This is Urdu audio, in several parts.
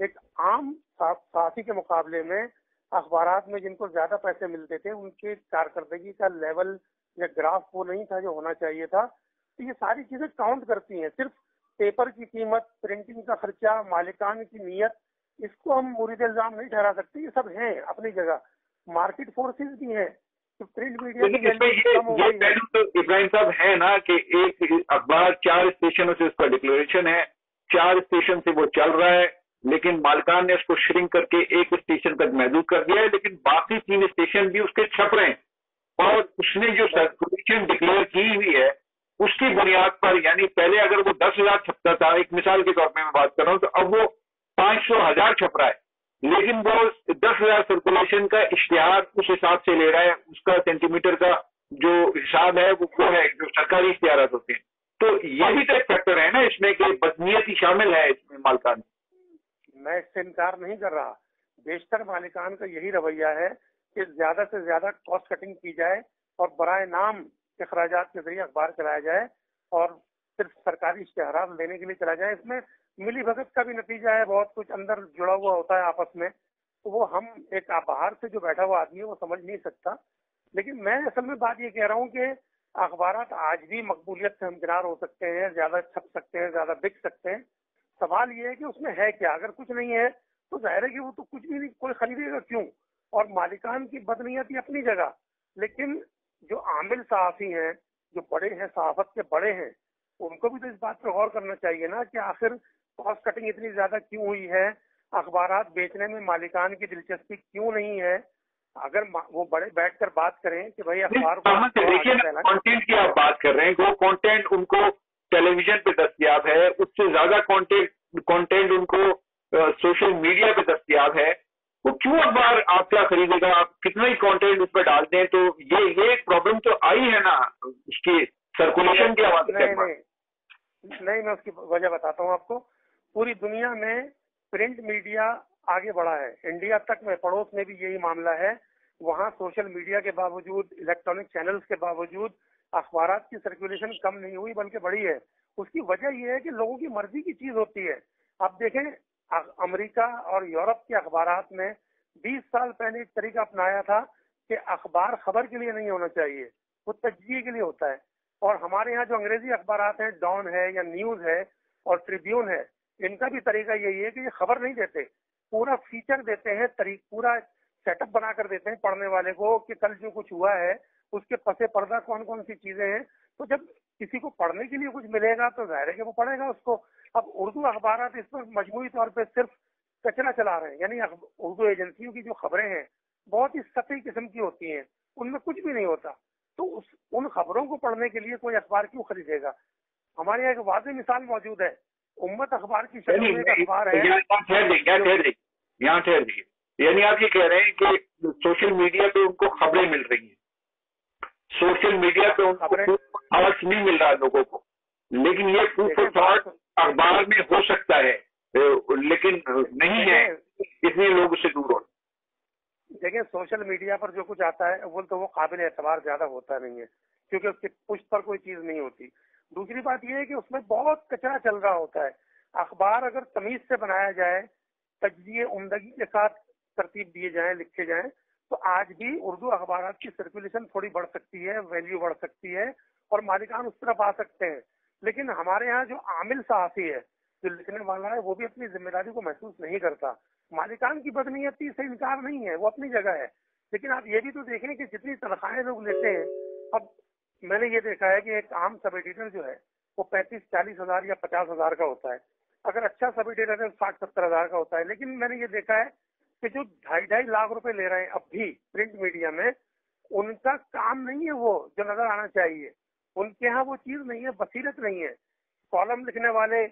ایک عام صحافی کے مقابلے میں اخبارات میں جن کو زیادہ پیسے ملتے تھے ان کی کارکردگی کا لیول یا گراف وہ نہیں تھا جو ہونا چاہیے تھا. تو یہ ساری چیزیں کاؤنٹ کرتی ہیں. صرف پیپر کی قیمت، پرنٹنگ کا خرچہ، مالکان کی نیت، اس کو ہم مورد الزام نہیں ٹھہرا سکتے. یہ سب ہیں اپنی جگہ، مارکیٹ فورسز بھی ہیں. پرنٹ میڈیا پہلو تو ابراہیم صاحب ہے نا کہ ایک اخبار 4 اسٹیشنوں سے اس کا ڈکلیریشن ہے، 4 اسٹیشن سے وہ چل رہا ہے، لیکن مالکان نے اس کو شرنک کر کے ایک اسٹیشن تک محدود کر دیا ہے، لیکن باقی 3 اسٹیشن بھی اس کے چھپ رہے ہیں. اور اس نے جو سرکولیشن ڈکلیئر کی ہوئی ہے اس کی بنیاد پر، یعنی پہلے اگر وہ 10,000 چھپتا تھا، ایک مثال کے طور پہ میں بات کر رہا ہوں، تو اب وہ 500,000 چھپ رہا ہے. لیکن وہ 10,000 سرکولیشن کا اشتہار اس حساب سے لے رہا ہے، اس کا سینٹی میٹر کا جو حساب ہے وہ ہے جو سرکاری اشتہارات ہوتے ہیں. تو یہ بھی تو ایک فیکٹر ہے نا اس میں کہ بدنیتی شامل ہے اس میں مالکان. میں اس سے انکار نہیں کر رہا. بیشتر مالکان کا یہی رویہ ہے کہ زیادہ سے زیادہ کاسٹ کٹنگ کی جائے اور برائے نام اخراجات کے ذریعے اخبار چلایا جائے اور صرف سرکاری اشتہارات لینے کے لیے چلا جائے. اس میں ملی بھگت کا بھی نتیجہ ہے، بہت کچھ اندر جڑا ہوا ہوتا ہے آپس میں. تو وہ ہم ایک باہر سے جو بیٹھا ہوا آدمی ہے وہ سمجھ نہیں سکتا. لیکن میں اصل میں بات یہ کہہ رہا ہوں کہ اخبارات آج بھی مقبولیت سے ہمکنار ہو سکتے ہیں، زیادہ چھپ سکتے ہیں، زیادہ بک سکتے ہیں. سوال یہ ہے کہ اس میں ہے کیا. اگر کچھ نہیں ہے تو ظاہر ہے کہ وہ تو کچھ بھی نہیں، کوئی خریدے گا کیوں. اور مالکان کی بدنیتی اپنی جگہ، لیکن جو عامل صحافی ہیں، جو بڑے ہیں، صحافت کے بڑے ہیں، ان کو بھی تو اس بات پہ غور کرنا چاہیے نا کہ آخر کاسٹ کٹنگ اتنی زیادہ کیوں ہوئی ہے، اخبارات بیچنے میں مالکان کی دلچسپی کیوں نہیں ہے. اگر وہ بڑے بیٹھ کر بات کریں کہ بھائی اخبار کانٹینٹ کی آپ بات کر رہے ہیں، وہ کانٹینٹ ان کو ٹیلی ویژن پہ دستیاب ہے، اس سے زیادہ کانٹینٹ ان کو سوشل میڈیا پہ دستیاب ہے. وہ کیوں اخبار آپ کیا خریدے گا؟ آپ کتنا ہی کانٹینٹ اس پہ ڈال دیں تو یہ ایک پرابلم تو آئی ہے نا اس کی سرکولیشن کی آواز. نہیں، میں اس کی وجہ بتاتا ہوں آپ کو. پوری دنیا میں پرنٹ میڈیا آگے بڑھا ہے. انڈیا تک میں پڑوس میں بھی یہی معاملہ ہے. وہاں سوشل میڈیا کے باوجود، الیکٹرانک چینلز کے باوجود اخبارات کی سرکولیشن کم نہیں ہوئی بلکہ بڑھی ہے. اس کی وجہ یہ ہے کہ لوگوں کی مرضی کی چیز ہوتی ہے. آپ دیکھیں امریکہ اور یورپ کے اخبارات نے 20 سال پہلے ایک طریقہ اپنایا تھا کہ اخبار خبر کے لیے نہیں ہونا چاہیے، وہ تجزیے کے لیے ہوتا ہے. اور ہمارے یہاں جو انگریزی اخبارات ہیں، ڈان ہے یا نیوز ہے اور ٹریبیون ہے، ان کا بھی طریقہ یہی ہے کہ یہ خبر نہیں دیتے، پورا فیچر دیتے ہیں، پورا سیٹ اپ بنا کر دیتے ہیں پڑھنے والے کو کہ کل جو کچھ ہوا ہے اس کے پس پردہ کون کون سی چیزیں ہیں. تو جب کسی کو پڑھنے کے لیے کچھ ملے گا تو ظاہر ہے کہ وہ پڑھے گا اس کو. اب اردو اخبارات اس پر مجموعی طور پہ صرف کچرا چلا رہے ہیں. یعنی اردو ایجنسیوں کی جو خبریں ہیں بہت ہی سطحی قسم کی ہوتی ہیں، ان میں کچھ بھی نہیں ہوتا. تو ان خبروں کو پڑھنے کے لیے کوئی اخبار کیوں خریدے گا؟ ہمارے یہاں ایک واضح مثال موجود ہے. امت اخبار کی شکل میں ایک اخبار ہے. یہاں ٹھہر دیجیے. یعنی آپ یہ کہہ رہے ہیں کہ سوشل میڈیا پہ ان کو خبریں مل رہی ہیں، سوشل میڈیا پہ ان کو تھاٹس نہیں مل رہا لوگوں کو، لیکن یہ تھاٹ اخبار میں ہو سکتا ہے لیکن نہیں ہے، اس لیے لوگ اس سے دور ہو. دیکھیں سوشل میڈیا پر جو کچھ آتا ہے وہ تو وہ قابل اعتبار زیادہ ہوتا نہیں ہے کیونکہ اس کی پشت پر کوئی چیز نہیں ہوتی. دوسری بات یہ ہے کہ اس میں بہت کچرا چل رہا ہوتا ہے. اخبار اگر تمیز سے بنایا جائے، تجزیے عمدگی کے ساتھ ترتیب دیے جائیں، لکھے جائیں، تو آج بھی اردو اخبارات کی سرکولیشن تھوڑی بڑھ سکتی ہے، ویلیو بڑھ سکتی ہے اور مالکان اس طرف آ سکتے ہیں. لیکن ہمارے ہاں جو عامل صحافی ہے، جو لکھنے والا ہے، وہ بھی اپنی ذمہ داری کو محسوس نہیں کرتا. مالکان کی بدنیتی سے انکار نہیں ہے، وہ اپنی جگہ ہے. لیکن آپ یہ بھی تو دیکھیں کہ جتنی تنخواہیں لوگ لیتے ہیں، اب میں نے یہ دیکھا ہے کہ ایک عام سب ایڈیٹر جو ہے وہ 35-40 ہزار یا 50 ہزار کا ہوتا ہے. اگر اچھا سب ایڈیٹر ہے 60-70 ہزار کا ہوتا ہے. لیکن میں نے یہ دیکھا ہے کہ جو 2.5 لاکھ روپے لے رہے ہیں اب بھی پرنٹ میڈیا میں، ان کا کام نہیں ہے وہ جو نظر آنا چاہیے. ان کے ہاں وہ چیز نہیں ہے، بصیرت نہیں ہے. کالم لکھنے والے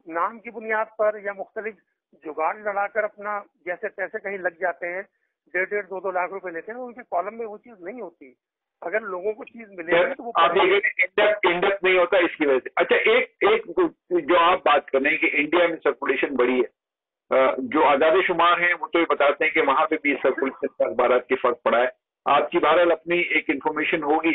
نام کی بنیاد پر یا مختلف جگاڑ لڑا کر اپنا جیسے تیسے کہیں لگ جاتے ہیں، 1.5-2 لاکھ روپے لیتے ہیں. ان کے کالم میں وہ چیز نہیں ہوتی. اگر لوگوں کو چیز ملے گی تو وہ انڈیکس نہیں ہوتا اس کی وجہ سے. اچھا ایک جو آپ بات کر رہے ہیں کہ انڈیا میں سرکولیشن بڑی ہے، جو اعداد شمار ہیں وہ تو یہ بتاتے ہیں کہ وہاں پہ بھی سرکولیشن اخبارات کی فرق پڑا ہے. آپ کی بہرحال اپنی ایک انفارمیشن ہوگی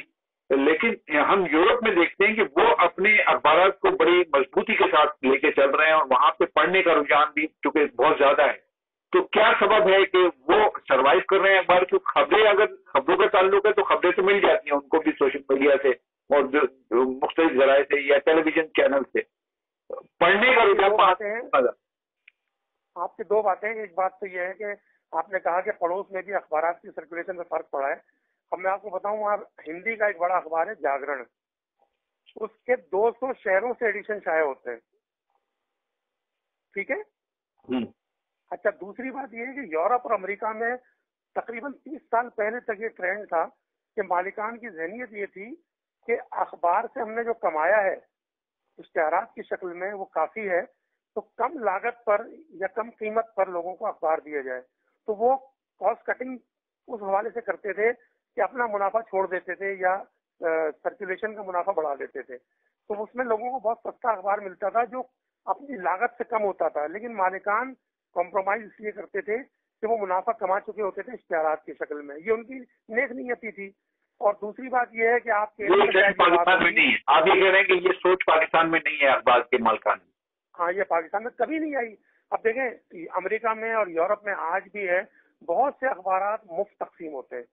لیکن ہم یورپ میں دیکھتے ہیں کہ وہ اپنے اخبارات کو بڑی مضبوطی کے ساتھ لے کے چل رہے ہیں اور وہاں پہ پڑھنے کا رجحان بھی چونکہ بہت زیادہ ہے. تو کیا سبب ہے کہ وہ سروائیو کر رہے ہیں اخبار کی؟ خبریں اگر خبروں کا تعلق ہے تو خبریں تو مل جاتی ہیں ان کو بھی سوشل میڈیا سے اور مختلف ذرائع سے یا ٹیلی ویژن چینل سے. پڑھنے کا رجحان آپ کی دو باتیں. ایک بات تو یہ ہے کہ آپ نے کہا کہ پڑوس میں بھی اخبارات کی سرکولیشن میں فرق پڑا ہے. اب میں آپ کو بتاؤں وہاں ہندی کا ایک بڑا اخبار ہے جاگرن, اس کے 200 شہروں سے ایڈیشن شائع ہوتے ہیں. ٹھیک ہے. اچھا, دوسری بات یہ ہے کہ یورپ اور امریکہ میں تقریباً 30 سال پہلے تک یہ ٹرینڈ تھا کہ مالکان کی ذہنیت یہ تھی کہ اخبار سے ہم نے جو کمایا ہے اشتہارات کی شکل میں وہ کافی ہے, تو کم لاگت پر یا کم قیمت پر لوگوں کو اخبار دیا جائے. تو وہ کاسٹ کٹنگ اس حوالے سے کرتے تھے کہ اپنا منافع چھوڑ دیتے تھے یا سرکولیشن کا منافع بڑھا دیتے تھے. تو اس میں لوگوں کو بہت سستا اخبار ملتا تھا جو اپنی لاگت سے کم ہوتا تھا, لیکن مالکان کمپرومائز اس لیے کرتے تھے کہ وہ منافع کما چکے ہوتے تھے اشتہارات کی شکل میں. یہ ان کی نیک نیتی تھی. اور دوسری بات یہ ہے کہ آپ کے پاکستان میں نہیں ہے, آپ یہ کہہ رہے ہیں کہ یہ سوچ پاکستان میں نہیں ہے اخبار کے مالکان. ہاں, یہ پاکستان میں کبھی نہیں آئی. اب دیکھیں امریکہ میں اور یورپ میں آج بھی ہے, بہت سے اخبارات مفت تقسیم ہوتے ہیں.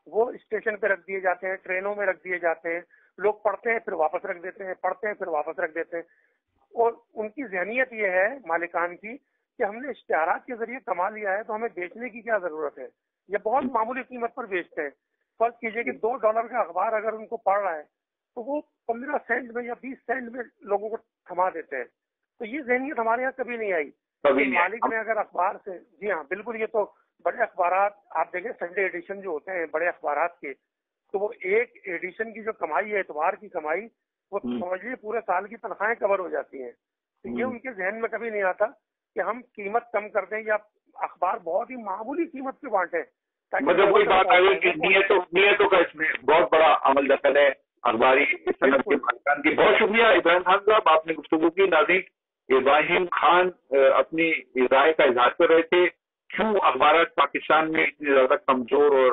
وہ اسٹیشن پہ رکھ دیے جاتے ہیں, ٹرینوں میں رکھ دیے جاتے ہیں, لوگ پڑھتے ہیں پھر واپس رکھ دیتے ہیں, پڑھتے ہیں پھر واپس رکھ دیتے ہیں. اور ان کی ذہنیت یہ ہے مالکان کی کہ ہم نے اشتہارات کے ذریعے کما لیا ہے تو ہمیں بیچنے کی کیا ضرورت ہے. یہ بہت معمولی قیمت پر بیچتے ہیں. فرض کیجئے کہ $2 کا اخبار اگر ان کو پڑھ رہا ہے تو وہ 15 سینٹ میں یا 20 سینٹ میں لوگوں کو تھما دیتے ہیں. تو یہ ذہنیت ہمارے یہاں کبھی نہیں آئی. مالک نے اگر اخبار سے, جی ہاں بالکل, یہ تو بڑے اخبارات آپ دیکھیں سنڈے ایڈیشن جو ہوتے ہیں بڑے اخبارات کے, تو وہ ایک ایڈیشن کی جو کمائی ہے, اتوار کی کمائی, وہ سمجھیے پورے سال کی تنخواہیں کور ہو جاتی ہیں. تو یہ ان کے ذہن میں کبھی نہیں آتا کہ ہم قیمت کم کر دیں یا اخبار بہت ہی معمولی قیمت پہ بانٹیں. مطلب وہی بات آئی کہ نیتوں کا اس میں بہت بڑا عمل دخل ہے اخباری صنعت کے مالکان کی. بہت شکریہ ابراہیم خان صاحب, آپ نے گفتگو کی. ناظرین, ابراہیم خان اپنی رائے کا اظہار کر رہے تھے کیوں اخبارات پاکستان میں اتنی زیادہ کمزور اور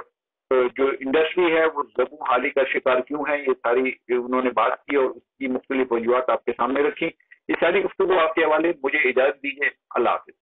جو انڈسٹری ہے وہ زبوں حالی کا شکار کیوں ہے. یہ ساری انہوں نے بات کی اور اس کی مختلف وجوہات آپ کے سامنے رکھی. یہ ساری گفتگو آپ کے حوالے. مجھے اجازت دیجیے. اللہ حافظ.